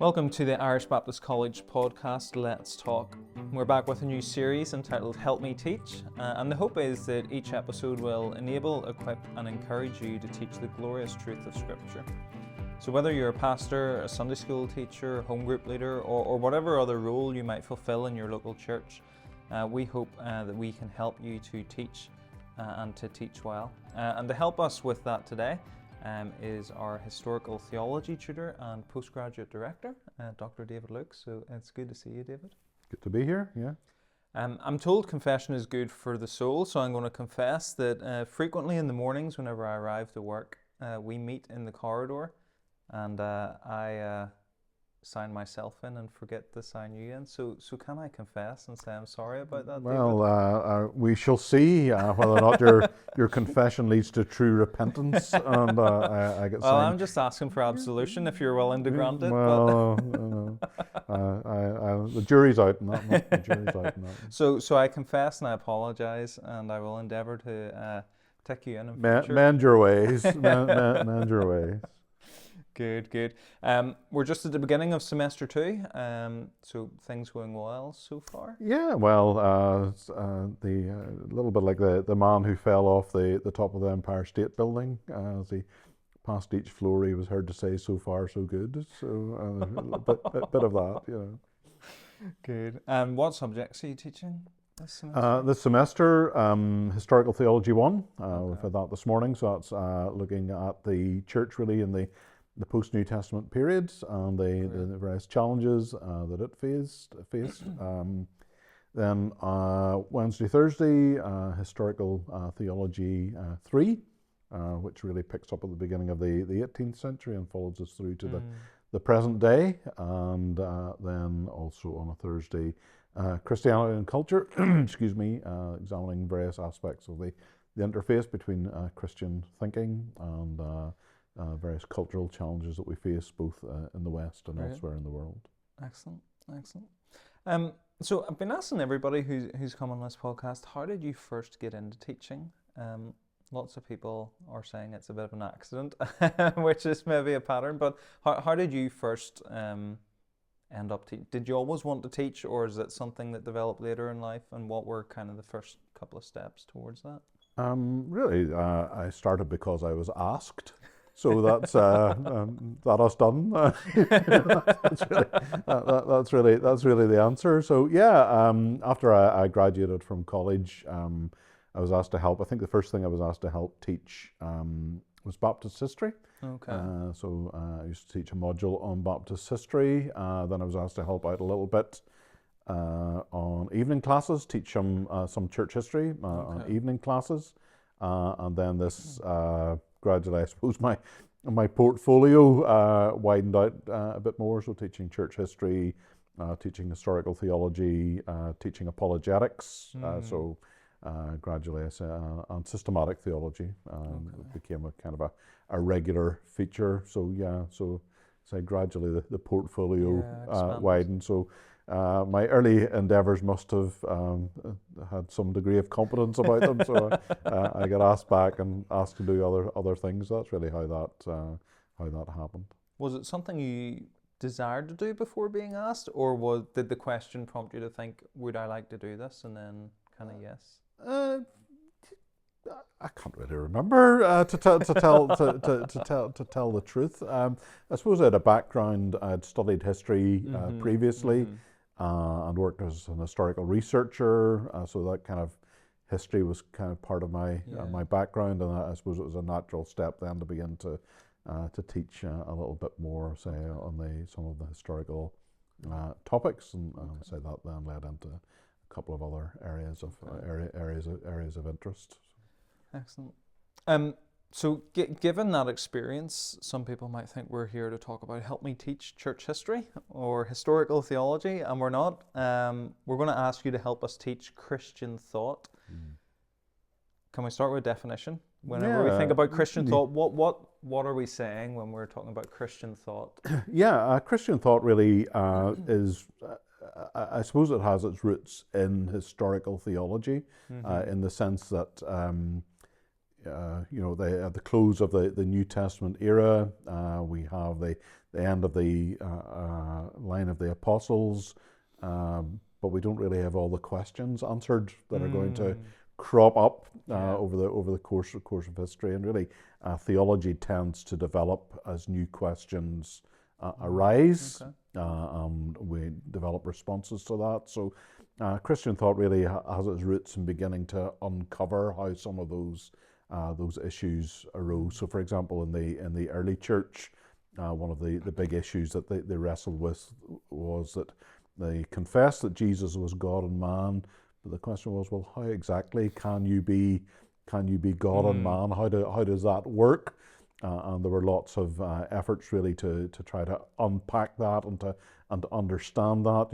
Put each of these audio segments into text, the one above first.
Welcome to the Irish Baptist College podcast, Let's Talk. We're back with a new series entitled Help Me Teach, and the hope is that each episode will enable, equip and encourage you to teach the glorious truth of Scripture. So whether you're a pastor, a Sunday school teacher, home group leader, or whatever other role you might fulfill in your local church, we hope that we can help you to teach and to teach well. And to help us with that today, is our historical theology tutor and postgraduate director, Dr. David Luke. So it's good to see you, David. Good to be here, yeah. I'm told confession is good for the soul, so I'm going to confess that frequently in the mornings whenever I arrive to work, we meet in the corridor and I sign myself in and forget to sign you in. So can I confess and say I'm sorry about that, Well, we shall see whether or not your confession leads to true repentance. And I get Well, I'm just asking for absolution if you're willing to grant it. Well, the jury's out on that one. The jury's out on that one. So I confess and I apologise, and I will endeavour to take you in future. Mend your ways. Mend your ways. Good. We're just at the beginning of semester 2, so things going well so far? Yeah, well, the little bit like the man who fell off the top of the Empire State Building as he passed each floor, he was heard to say, "So far, so good." So a bit of that, you know. Good. And what subjects are you teaching this semester? Historical Theology 1. Okay. We've had that this morning, so that's looking at the church really in the post-New Testament periods and the various challenges that it faced. Then Wednesday, Thursday, Historical Theology 3, which really picks up at the beginning of the 18th century and follows us through to the present day. And then also on a Thursday, Christianity and Culture, examining various aspects of the interface between Christian thinking and various cultural challenges that we face both in the West and elsewhere in the world. Excellent. So I've been asking everybody who's come on this podcast, how did you first get into teaching? Lots of people are saying it's a bit of an accident, which is maybe a pattern, but how did you first end up teaching? Did you always want to teach, or is it something that developed later in life, and what were kind of the first couple of steps towards that? Really, I started because I was asked. So that's that us done. That's really the answer. So yeah, after I graduated from college, I was asked to help. I think the first thing I was asked to help teach was Baptist history. Okay. So I used to teach a module on Baptist history. Then I was asked to help out a little bit on evening classes, teach some church history on evening classes, and then this. Gradually, I suppose my portfolio widened out a bit more. So teaching church history, teaching historical theology, teaching apologetics. So gradually, I say, and systematic theology became a kind of a regular feature. So yeah, so gradually the portfolio widened. So. My early endeavours must have had some degree of competence about them, so I got asked back and asked to do other things. That's really how that happened. Was it something you desired to do before being asked, or did the question prompt you to think, "Would I like to do this?" and then kind of yes? I can't really remember to tell the truth. I suppose I had a background. I'd studied history previously. And worked as an historical researcher, so that kind of history was kind of part of my background, and I suppose it was a natural step then to begin to teach a little bit more, say, on some of the historical topics, and say that then led into a couple of other areas of interest. Excellent. So given that experience, some people might think we're here to talk about help me teach church history or historical theology, and we're not. We're going to ask you to help us teach Christian thought. Can we start with a definition? Whenever we think about Christian thought, what are we saying when we're talking about Christian thought? Yeah, Christian thought really is, I suppose it has its roots in historical theology, in the sense that at the close of the New Testament era, we have the end of the line of the apostles, but we don't really have all the questions answered that are going to crop up over the course of history. And really, theology tends to develop as new questions arise, and we develop responses to that. So Christian thought really has its roots in beginning to uncover how some of those issues arose. So, for example, in the early church, one of the big issues that they wrestled with was that they confessed that Jesus was God and man, but the question was, well, how exactly can you be God and man? How does that work? And there were lots of efforts really to try to unpack that and to understand that.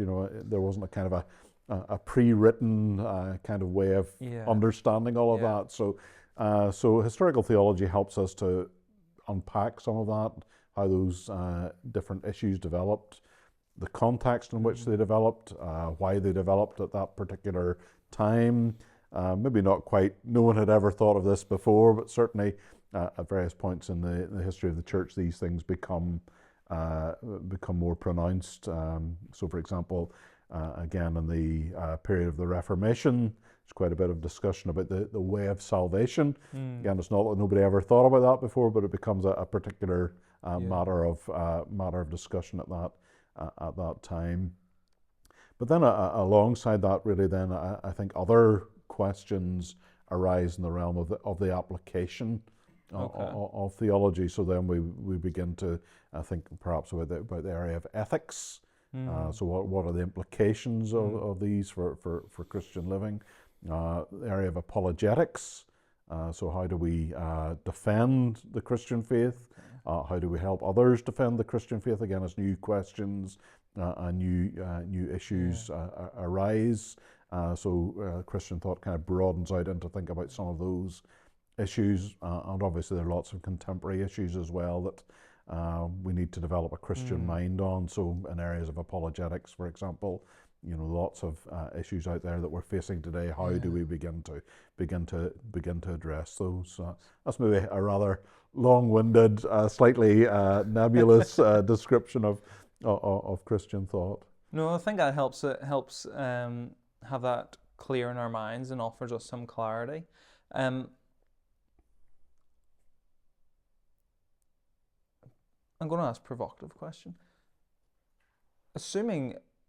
There wasn't a kind of a pre-written kind of way of understanding all of that. So historical theology helps us to unpack some of that, how those different issues developed, the context in which they developed, why they developed at that particular time. Maybe not quite, no one had ever thought of this before, but certainly at various points in the history of the church, these things become more pronounced. So, for example, again, in the period of the Reformation, there's quite a bit of discussion about the way of salvation. Again, it's not that nobody ever thought about that before, but it becomes a particular matter of discussion at that time. But then alongside that, really, then I think other questions arise in the realm of the application of theology. So then we begin to think perhaps about the area of ethics. So what are the implications of these for Christian living? The area of apologetics. So how do we defend the Christian faith? How do we help others defend the Christian faith? Again, as new questions and new issues arise. So Christian thought kind of broadens out into think about some of those issues. And obviously there are lots of contemporary issues as well that we need to develop a Christian mind on. So in areas of apologetics, for example, lots of issues out there that we're facing today. How do we begin to address those? That's maybe a rather long-winded, slightly nebulous description of Christian thought. No, I think that helps. It helps have that clear in our minds and offers us some clarity. I'm going to ask a provocative question.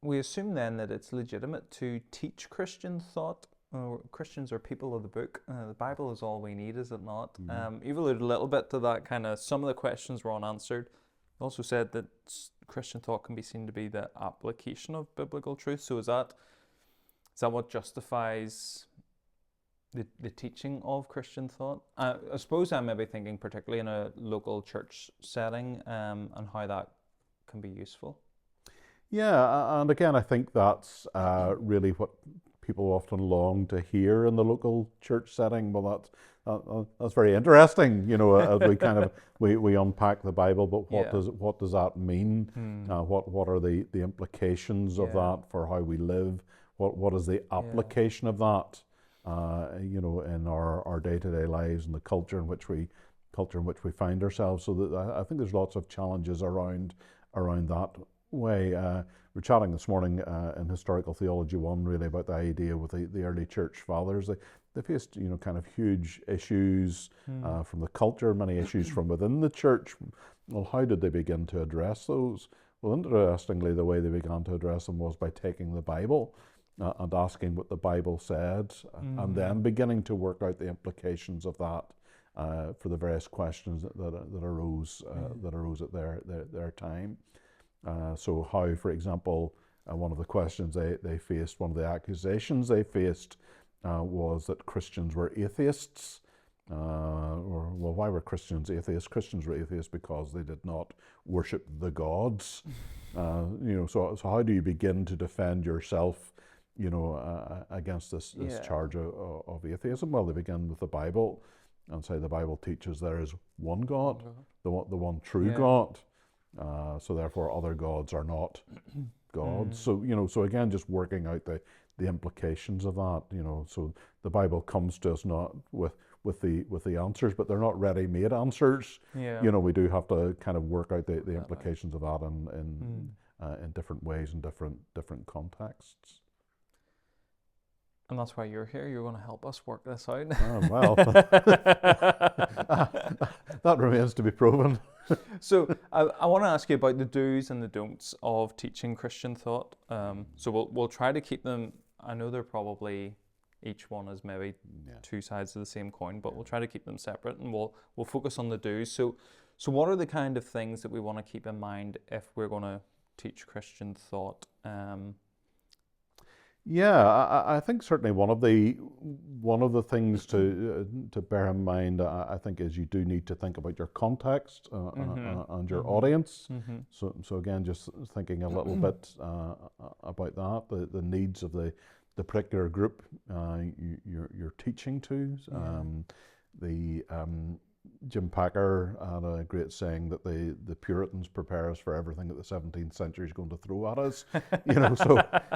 We assume then that it's legitimate to teach Christian thought. Christians are people of the book. The Bible is all we need, is it not? You've alluded a little bit to that, kind of some of the questions were unanswered. You also said that Christian thought can be seen to be the application of biblical truth. So is that what justifies the teaching of Christian thought? I suppose I'm maybe thinking particularly in a local church setting and how that can be useful. Yeah, and again, I think that's really what people often long to hear in the local church setting. Well, that's very interesting, as we kind of we unpack the Bible. But what does that mean? What are the implications of that for how we live? What is the application of that? In our day-to-day lives and the culture in which we find ourselves. So that I think there's lots of challenges around that way. We're chatting this morning in Historical Theology 1 really about the idea with the early church fathers. They faced kind of huge issues from the culture, many issues from within the church. Well, how did they begin to address those? Well, interestingly, the way they began to address them was by taking the Bible and asking what the Bible said, and then beginning to work out the implications of that for the various questions that arose at their time. So how, for example, one of the questions they faced, one of the accusations they faced was that Christians were atheists. Why were Christians atheists? Christians were atheists because they did not worship the gods. So how do you begin to defend yourself, against this charge of atheism? Well, they begin with the Bible and say the Bible teaches there is one God, the one true God. So therefore, other gods are not God. So, so again, just working out the implications of that, so the Bible comes to us not with the answers, but they're not ready-made answers. Yeah. We do have to kind of work out the implications of that in different ways and different contexts. And that's why you're here. You're going to help us work this out. Well, that remains to be proven. So I want to ask you about the do's and the don'ts of teaching Christian thought. So we'll try to keep them. I know they're probably, each one is maybe two sides of the same coin, but we'll try to keep them separate, and we'll focus on the do's. So what are the kind of things that we want to keep in mind if we're going to teach Christian thought? I think certainly one of the things to bear in mind, I think, is you do need to think about your context and your audience. So again, just thinking a little bit about that, the needs of the particular group you're teaching to. Jim Packer had a great saying that the Puritans prepare us for everything that the 17th century is going to throw at us.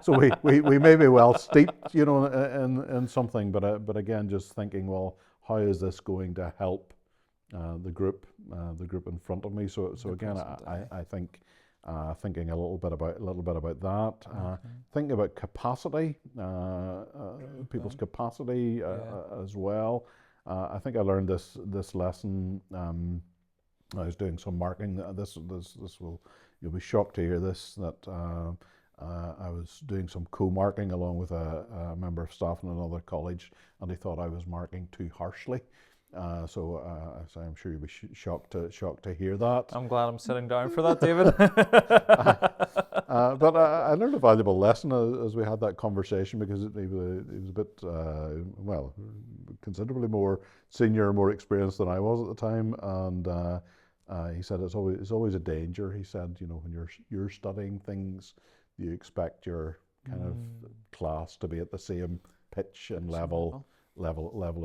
So we may be well steeped, in something, but again, just thinking, well, how is this going to help the group in front of me? So again, I think thinking a little bit about that, thinking about capacity, people's capacity as well. I think I learned this lesson. I was doing some marking. You'll be shocked to hear this, that I was doing some co-marking along with a member of staff in another college, and he thought I was marking too harshly. So I'm sure you'll be shocked to hear that. I'm glad I'm sitting down for that, David. But I learned a valuable lesson as we had that conversation, because he was a bit, considerably more senior, more experienced than I was at the time, and he said it's always a danger. He said, when you're studying things, you expect your kind of class to be at the same pitch and level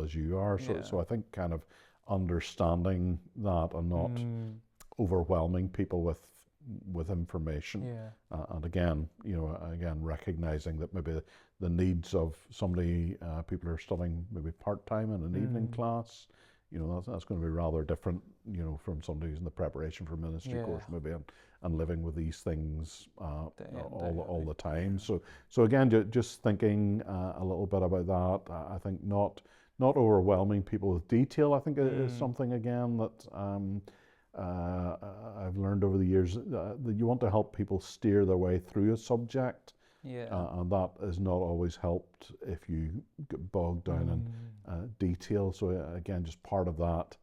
as you are. So I think kind of understanding that and not overwhelming people with information. And again, recognizing that maybe the needs of somebody, people who are studying maybe part-time in an evening class, that's going to be rather different, from somebody who's in the preparation for ministry course maybe, and living with these things all the time. So again, just thinking a little bit about that. I think not overwhelming people with detail, I think, is something, again, that I've learned over the years, that you want to help people steer their way through a subject. And that is not always helped if you get bogged down in detail. So again, just part of that,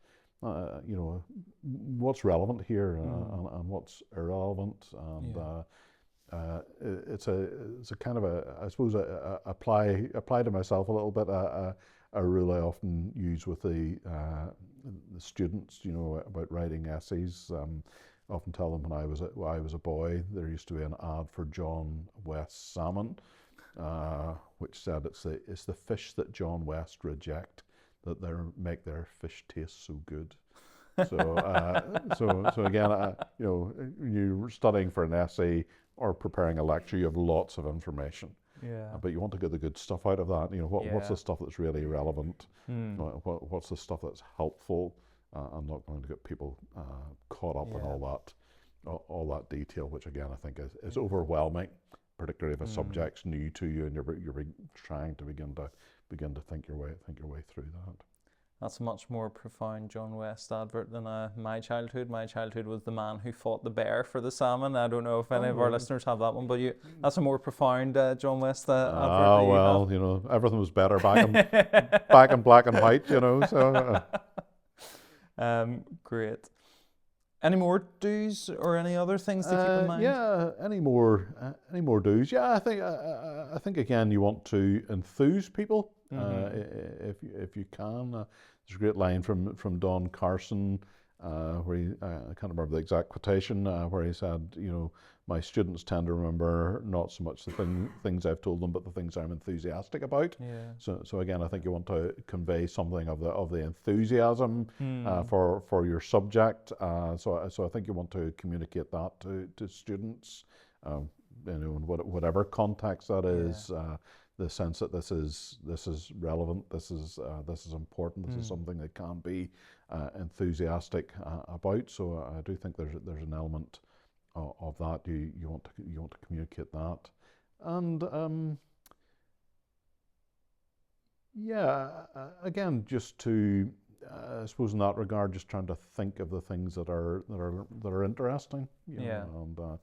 what's relevant here and what's irrelevant, and it's a kind of I suppose apply to myself a little bit. A rule I often use with the students, about writing essays. I often tell them when I was a boy, there used to be an ad for John West salmon, which said it's the fish that John West reject that make their fish taste so good. So again, you're studying for an essay or preparing a lecture, you have lots of information. But you want to get the good stuff out of that. What's the stuff that's really relevant? What's the stuff that's helpful? I'm not going to get people caught up in all that detail, which again I think is overwhelming, particularly if a subject's new to you and you're trying to begin to think your way through that. That's a much more profound John West advert than my childhood. My childhood was the man who fought the bear for the salmon. I don't know if any of our listeners have that one, but that's a more profound John West advert. Well, everything was better back in black and white, so. Great. Any more do's or any other things to keep in mind? Any more do's? I think again, you want to enthuse people if you can. There's a great line from Don Carson where I can't remember the exact quotation, where he said, my students tend to remember not so much the things I've told them, but the things I'm enthusiastic about. So again, I think you want to convey something of the enthusiasm for your subject. So I think you want to communicate that to students. in whatever context that is, the sense that this is relevant, this is important, this is something that can be enthusiastic about. So I do think there's an element of that. You want to communicate that, and again, just to I suppose in that regard, just trying to think of the things that are interesting, and that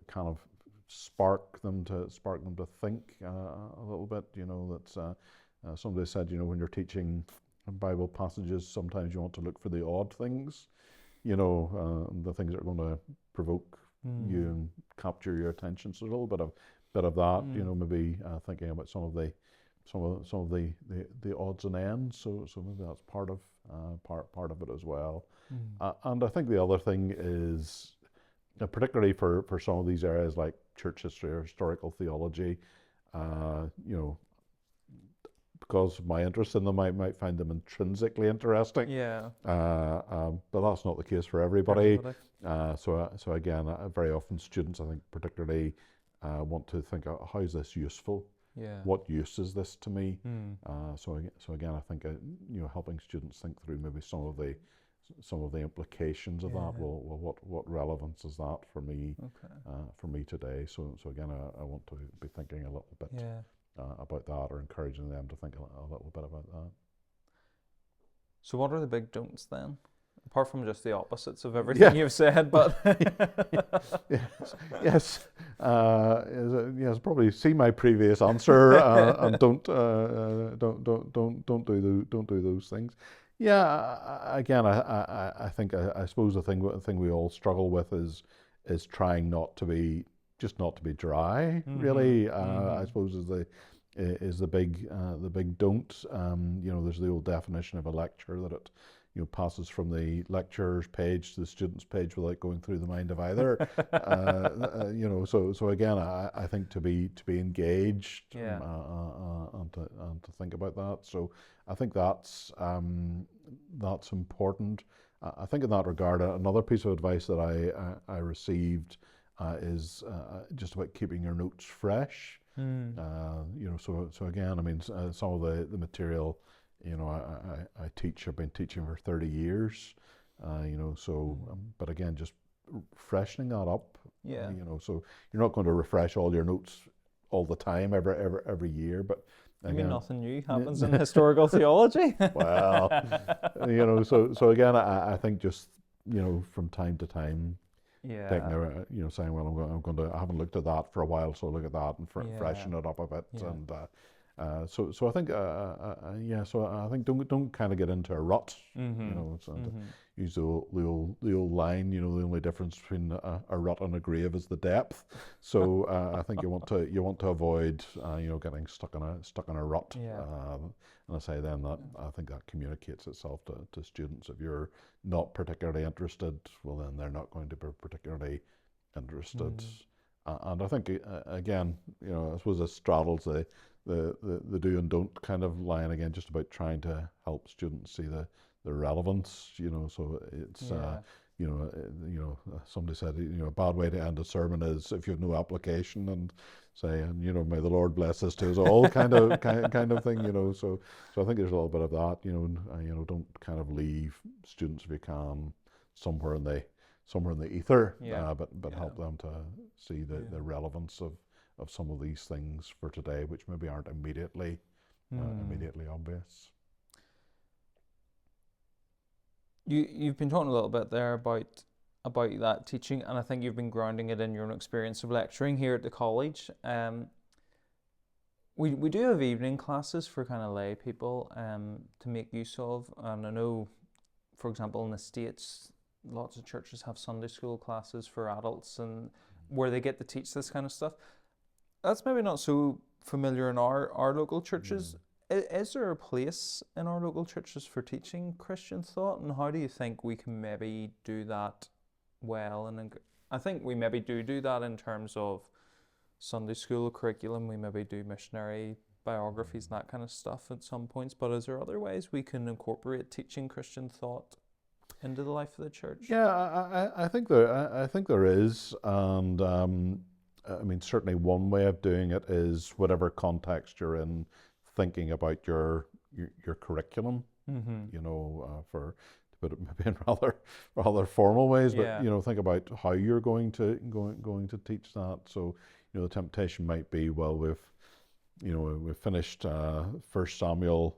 kind of spark them to think a little bit. That's somebody said, when you're teaching Bible passages, sometimes you want to look for the odd things, the things that are going to provoke you and capture your attention. So a little bit of that, maybe thinking about some of the odds and ends. So maybe that's part of it as well. And I think the other thing is, particularly for some of these areas like church history or historical theology, because of my interest in them, I might find them intrinsically interesting. Yeah. But that's not the case for everybody. So again, very often students, I think, particularly want to think, how is this useful? Yeah. What use is this to me? So again, I think helping students think through maybe some of the implications of that. Well, what relevance is that for me? For me today? So again, I want to be thinking a little bit about that, or encouraging them to think a little bit about that. So what are the big don'ts then? Apart from just the opposites of everything you've said, but yes, probably see my previous answer and don't do those things. Yeah, again, I think I suppose the thing we all struggle with is trying not to be dry. Really, I suppose is the big don't. There's the old definition of a lecture that it passes from the lecturer's page to the student's page without going through the mind of either. So again, I think to be engaged and to think about that. So I think that's important. I think in that regard, another piece of advice that I received is just about keeping your notes fresh. So again, I mean, some of the material, I teach. I've been teaching for 30 years. But again, just freshening that up. So you're not going to refresh all your notes all the time, every year, but. I mean, nothing new happens in historical theology. Well, so again, I think just from time to time, taking saying, well, I haven't looked at that for a while, so I'll look at that and freshen it up a bit. And so I think so I think don't kind of get into a rut. Use the old line. The only difference between a rut and a grave is the depth. So I think you want to avoid getting stuck in a rut. And I say then that I think that communicates itself to students. If you're not particularly interested, well then they're not going to be particularly interested. And I think again, I suppose it straddles the do and don't kind of line again, just about trying to help students see the relevance. So it's somebody said a bad way to end a sermon is if you have no application, and say, and may the Lord bless us to us all kind of thing. So I think there's a little bit of that. Don't kind of leave students, if you can, somewhere in the ether, but help them to see the relevance of some of these things for today, which maybe aren't immediately obvious. You've been talking a little bit there about that teaching, and I think you've been grounding it in your own experience of lecturing here at the college. We do have evening classes for kind of lay people to make use of, and I know, for example, in the States, lots of churches have Sunday school classes for adults, and where they get to teach this kind of stuff. That's maybe not so familiar in our local churches. Is there a place in our local churches for teaching Christian thought, and how do you think we can maybe do that well? And I think we maybe do that in terms of Sunday school curriculum. We maybe do missionary biographies and that kind of stuff at some points, but is there other ways we can incorporate teaching Christian thought into the life of the church? Yeah, I think there is, and I mean, certainly one way of doing it is whatever context you're in, thinking about your curriculum. You know, for to put it maybe in rather formal ways, but Yeah. you know, think about how you're going to teach that. So, you know, the temptation might be, well, we've finished First Samuel.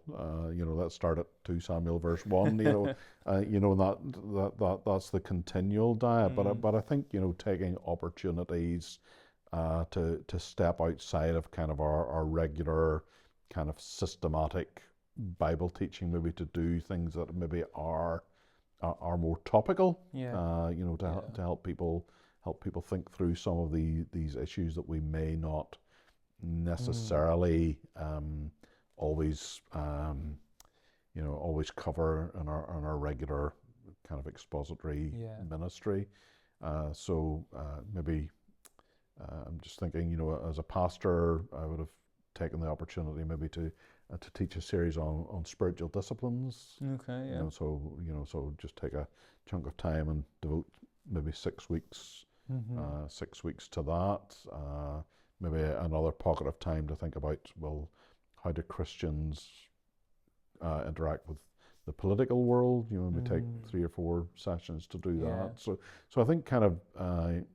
You know, let's start at 2 Samuel verse 1. You know that's the continual diet. But I think, you know, taking opportunities to step outside of kind of our regular kind of systematic Bible teaching, maybe to do things that maybe are more topical. Yeah. You know, to help people think through some of these issues that we may not necessarily always always cover in our regular kind of expository ministry. So maybe I'm just thinking, you know, as a pastor, I would have taken the opportunity maybe to teach a series on spiritual disciplines. Okay. Yeah. So just take a chunk of time and devote maybe 6 weeks, 6 weeks to that. Maybe another pocket of time to think about, well, how do Christians interact with the political world? You know, maybe take 3 or 4 sessions to do that. So I think kind of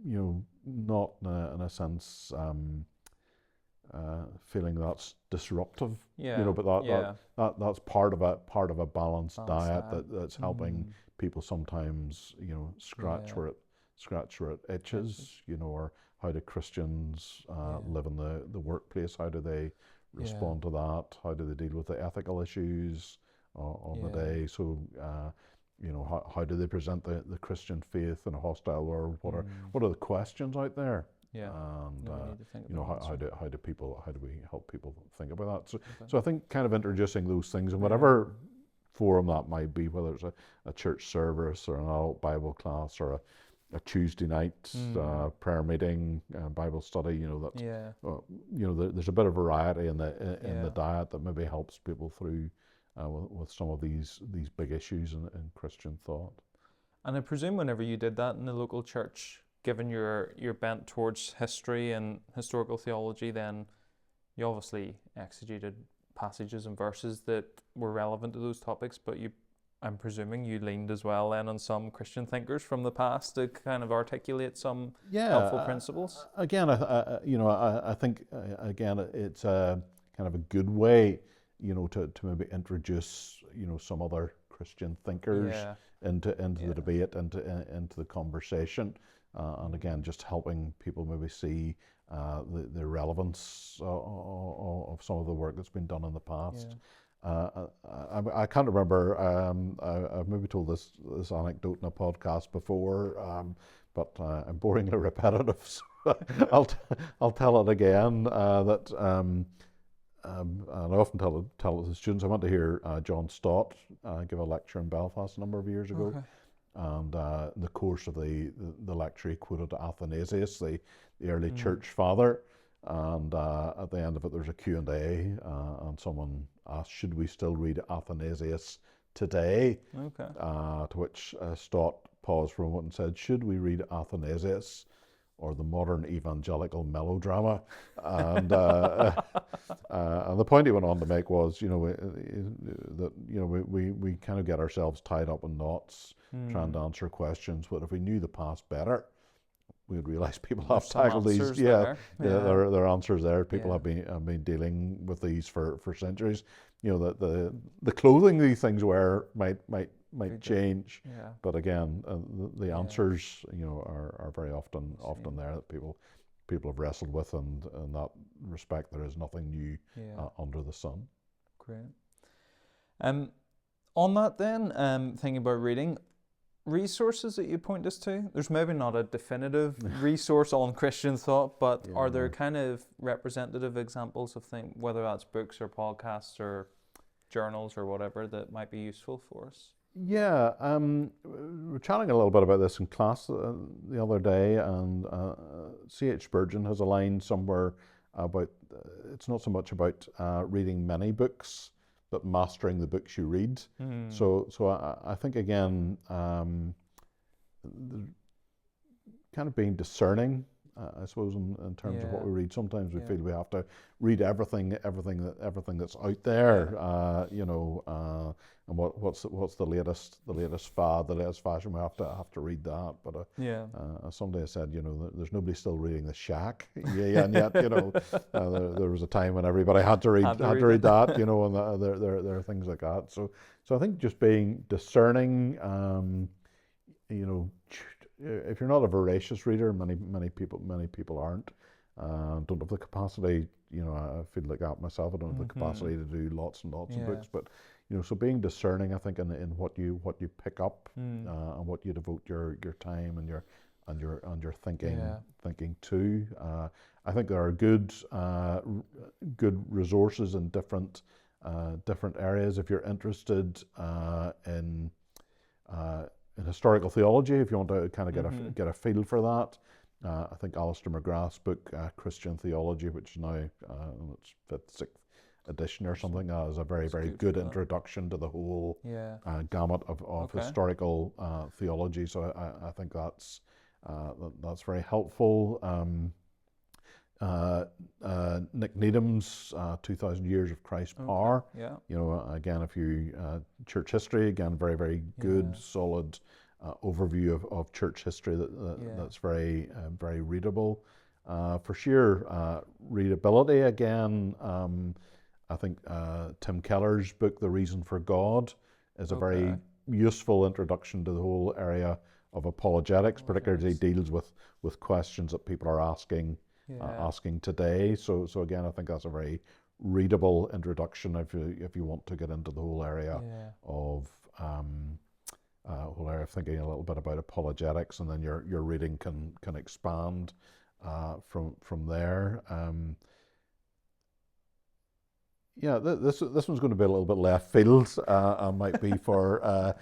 you know, not in a sense feeling that's disruptive. You know, but that's part of a balanced diet that's helping people sometimes, you know, scratch where it itches. You know, or how do Christians live in the workplace? How do they respond to that? How do they deal with the ethical issues on the day? So, you know, how do they present the Christian faith in a hostile world? What are the questions out there? Yeah. And you know, how do we help people think about that? So I think kind of introducing those things in whatever forum that might be, whether it's a church service or an adult Bible class or a Tuesday night prayer meeting, Bible study. You know that. You know, there's a bit of variety in the diet that maybe helps people through with some of these big issues in Christian thought. And I presume whenever you did that in the local church, given your bent towards history and historical theology, then you obviously exegeted passages and verses that were relevant to those topics, but I'm presuming you leaned as well then on some Christian thinkers from the past to kind of articulate some helpful principles. Again, I think again it's a kind of a good way, you know, to maybe introduce, you know, some other Christian thinkers into the debate, into the conversation, and again, just helping people maybe see the relevance of some of the work that's been done in the past. I can't remember. I've maybe told this anecdote in a podcast before, but I'm boringly repetitive, so I'll tell it again. And I often tell it to the students. I went to hear John Stott give a lecture in Belfast a number of years ago, and in the course of the lecture, he quoted Athanasius, the early church father. And at the end of it, there's a Q&A, and someone asked, should we still read Athanasius today? To which Stott paused for a moment and said, should we read Athanasius or the modern evangelical melodrama? And and the point he went on to make was, you know, that, you know, we kind of get ourselves tied up in knots trying to answer questions, but if we knew the past better, we would realize people have tackled these. There are answers there. People have been dealing with these for centuries. You know, the clothing these things wear might change, but again, the answers, you know, are very often there that people have wrestled with, and in that respect, there is nothing new under the sun. Great. On that then, thinking about reading, resources that you point us to? There's maybe not a definitive resource on Christian thought, but are there kind of representative examples of things, whether that's books or podcasts or journals or whatever, that might be useful for us? Yeah, we were chatting a little bit about this in class the other day, and C.H. Spurgeon has a line somewhere about it's not so much about reading many books, but mastering the books you read. So I think again, kind of being discerning I suppose in terms of what Yeah. we read. Sometimes we Yeah. feel we have to read everything that's out there, and what's the latest fad, the latest fashion. We have to read that. But Yeah. someday I said, there's nobody still reading The Shack. Yeah, and yet, there was a time when everybody had to read Had to read that, and there are things like that. So I think just being discerning, if you're not a voracious reader, many people aren't, don't have the capacity. I feel like that myself. I don't have the capacity to do lots and lots of books, but so being discerning, I think, in what you pick up, and what you devote your time and your thinking to. I think there are good resources in different areas. If you're interested in historical theology, if you want to kind of get a feel for that, I think Alistair McGrath's book, Christian Theology, which is now its fifth, sixth edition or something, is a very good introduction to the whole gamut of historical theology. So I think that's very helpful. Nick Needham's 2,000 Years of Christ's Power. Yeah. Again, if you church history, again, very good, solid overview of church history that's very readable. For sheer readability, again, I think Tim Keller's book, The Reason for God, is a very useful introduction to the whole area of apologetics, particularly as he deals with questions that people are asking today. So again, I think that's a very readable introduction if you want to get into the whole area of thinking a little bit about apologetics, and then your reading can expand from there. This one's going to be a little bit left field. Might be for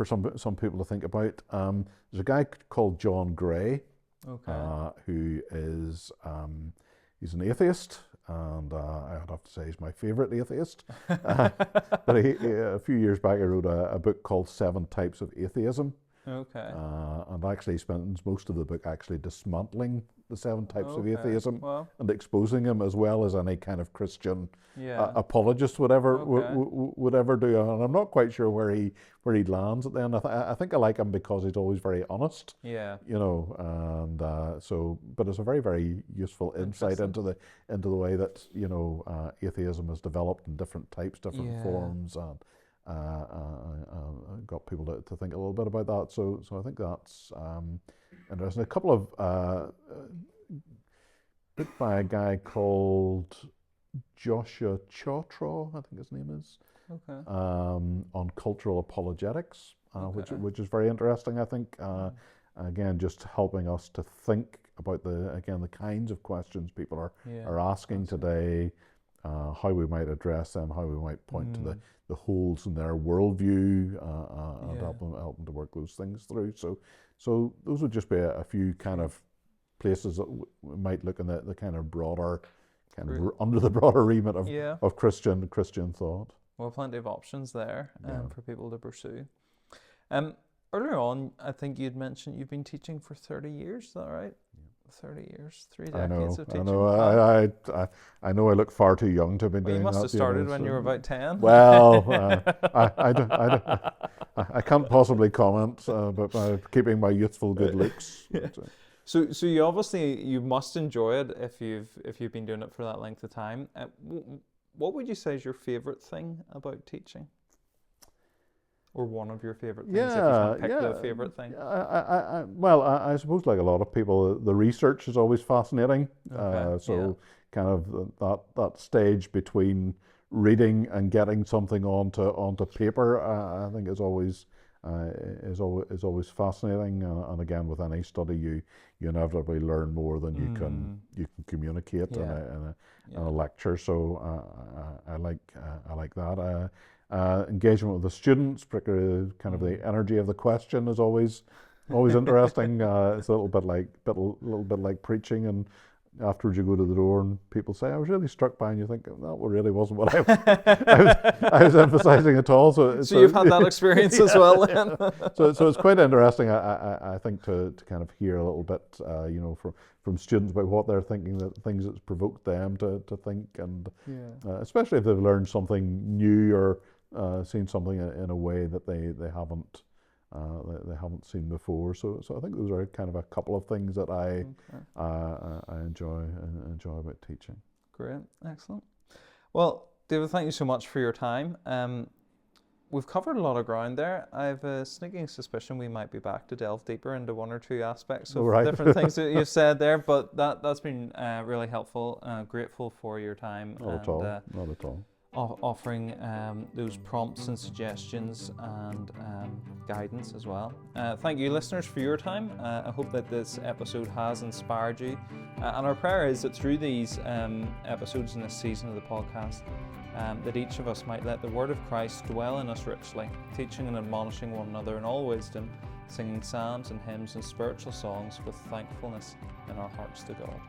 some people to think about. There's a guy called John Gray. Who is he's an atheist, and I'd have to say he's my favorite atheist. But a few years back, he wrote a book called 7 Types of Atheism. And actually spends most of the book actually dismantling the 7 types of atheism and exposing them, as well as any kind of Christian apologist would ever do. And I'm not quite sure where he lands at the end. I think I like him because he's always very honest. But it's a very useful insight into the way that atheism has developed in different types, different forms, and got people to think a little bit about that. So I think that's interesting. A couple of book by a guy called Joshua Chotraw, I think his name is, on cultural apologetics, which is very interesting. I think again, just helping us to think about the kinds of questions people are asking today, how we might address them, how we might point to the holes in their worldview, and help them to work those things through. So those would just be a few kind of places that we might look in the kind of broader, under the broader remit of Christian thought. Well, plenty of options there for people to pursue. Earlier on, I think you'd mentioned you've been teaching for 30 years. Is that right? 30 years, 3 decades of teaching. I know I look far too young to have been doing that. You must have started when you were about 10. Well, I can't possibly comment, but by keeping my youthful good looks. So you must enjoy it if you've been doing it for that length of time. What would you say is your favorite thing about teaching? Or one of your favorite things, if you can pick the favorite thing? I suppose, like a lot of people, the research is always fascinating. Kind of that stage between reading and getting something onto paper, I think is always fascinating. And again, with any study, you inevitably learn more than you can communicate in a lecture. So I like that. Engagement with the students, particularly kind of the energy of the question, is always interesting. It's a little bit like preaching, and afterwards you go to the door and people say, I was really struck by, and you think, that really wasn't what I was emphasizing at all. So you've had that experience as well then? So it's quite interesting, I think, to kind of hear a little bit, from students about what they're thinking, that things that's provoked them to think, and especially if they've learned something new or seen something in a way that they haven't seen before. So I think those are kind of a couple of things that I enjoy about teaching. Great, excellent. Well, David, thank you so much for your time. We've covered a lot of ground there. I have a sneaking suspicion we might be back to delve deeper into one or two aspects of different things that you've said there, but that's been really helpful. Grateful for your time. Not at all. Offering those prompts and suggestions and guidance as well. Thank you, listeners, for your time. I hope that this episode has inspired you. And our prayer is that through these episodes in this season of the podcast, that each of us might let the word of Christ dwell in us richly, teaching and admonishing one another in all wisdom, singing psalms and hymns and spiritual songs with thankfulness in our hearts to God.